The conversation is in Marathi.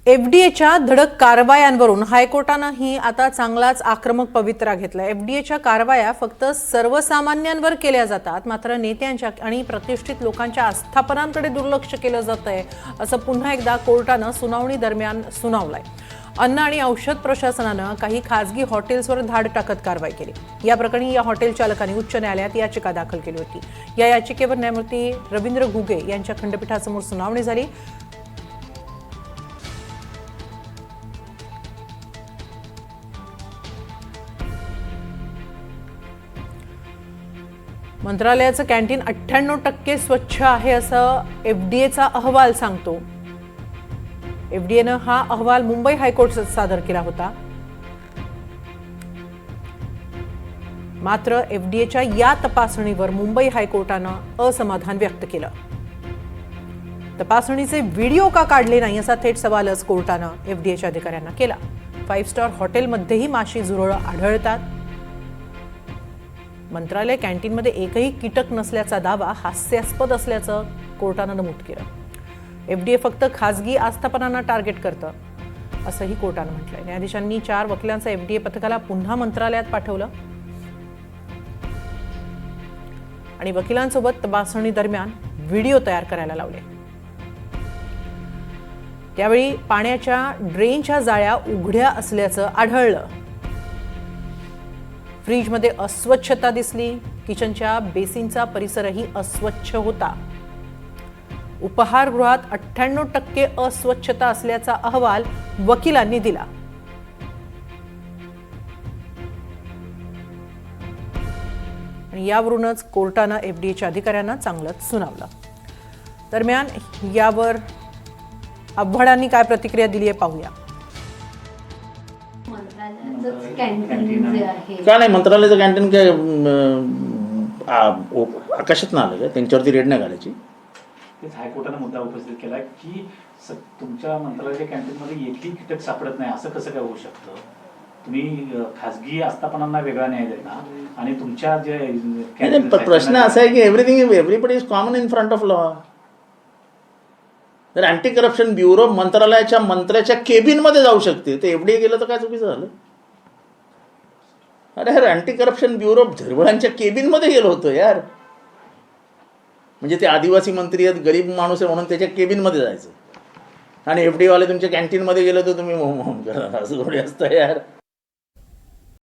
एफडीएच्या धडक कारवायांवरून हायकोर्टानंही आता चांगलाच आक्रमक पवित्रा घेतला। एफडीएच्या कारवाया फक्त सर्वसामान्यांवर केल्या जातात, मात्र नेत्यांच्या आणि प्रतिष्ठित लोकांच्या आस्थापनांकडे दुर्लक्ष केलं जातंय, असं पुन्हा एकदा कोर्टानं सुनावणी दरम्यान सुनावलंय। अन्न आणि औषध प्रशासनानं काही खासगी हॉटेल्सवर धाड टाकत कारवाई केली। या प्रकरणी या हॉटेल चालकांनी उच्च न्यायालयात याचिका दाखल केली होती। या याचिकेवर न्यायमूर्ती रवींद्र घुगे यांच्या खंडपीठासमोर सुनावणी झाली। मंत्रालयाचं कॅन्टीन 98% स्वच्छ आहे असं एफडीएचा अहवाल सांगतो। एफडीएनं हा अहवाल मुंबई हायकोर्टात सादर केला होता, मात्र एफडीएच्या या तपासणीवर मुंबई हायकोर्टानं असमाधान व्यक्त केलं। तपासणीचे व्हिडिओ का काढले नाही असा थेट सवालच कोर्टानं एफडीएच्या अधिकाऱ्यांना केला। 5 स्टार हॉटेलमध्येही माशी झुरळं आढळतात। मंत्रालय कॅन्टीनमध्ये एकही कीटक नसल्याचा दावा हास्यास्पद असल्याचं कोर्टानं नमूद केलं। एफडीए फक्त खासगी आस्थापनांना टार्गेट करतं असंही कोर्टानं म्हटलंय। न्यायाधीशांनी 4 वकिलांचं एफडीए पथकाला पुन्हा मंत्रालयात पाठवलं आणि वकिलांसोबत तपासणी दरम्यान व्हिडिओ तयार करायला लावले। त्यावेळी पाण्याच्या ड्रेनच्या जाळ्या उघड्या असल्याचं आढळलं। फ्रीजमध्ये अस्वच्छता दिसली। किचनच्या बेसिनचा परिसरही अस्वच्छ होता। उपहारगृहात 98% अस्वच्छता असल्याचा अहवाल वकिलांनी दिला। आणि यावरूनच कोर्टानं एफडीएच्या अधिकाऱ्यांना चांगलंच सुनावलं। दरम्यान यावर आव्हाडांनी काय प्रतिक्रिया दिली आहे पाहूया। का नाही, मंत्रालयाचं कॅन्टीन काय आकाशात ना आलं का? त्यांच्यावरती रेड नाही घालायची? तेच हायकोर्टाने मुद्दा उपस्थित केला की तुमच्या मंत्रालयाच्या कॅन्टीनमध्ये एकही कीटक सापडत नाही, असं कसं काय होऊ शकतं? तुम्ही खासगी आस्थापनांना वेगळा न्याय देता आणि तुमच्या जे प्रश्न असा आहे की everybody is common in front of law. तर अँटी करप्शन ब्युरो मंत्रालयाच्या मंत्र्याच्या केबिनमध्ये जाऊ शकते, ते एफडीए गेलं तर काय चुकीचं झालं? अरे अँटी करप्शन ब्युरो झिरवळांच्या केबिनमध्ये गेलो होतो यार। म्हणजे ते आदिवासी मंत्री आहेत, गरीब माणूस आहे म्हणून त्याच्या केबिनमध्ये जायचं, आणि एफडीए वाले तुमच्या कॅन्टीनमध्ये गेलं तर तुम्ही असं थोडी असतं यार।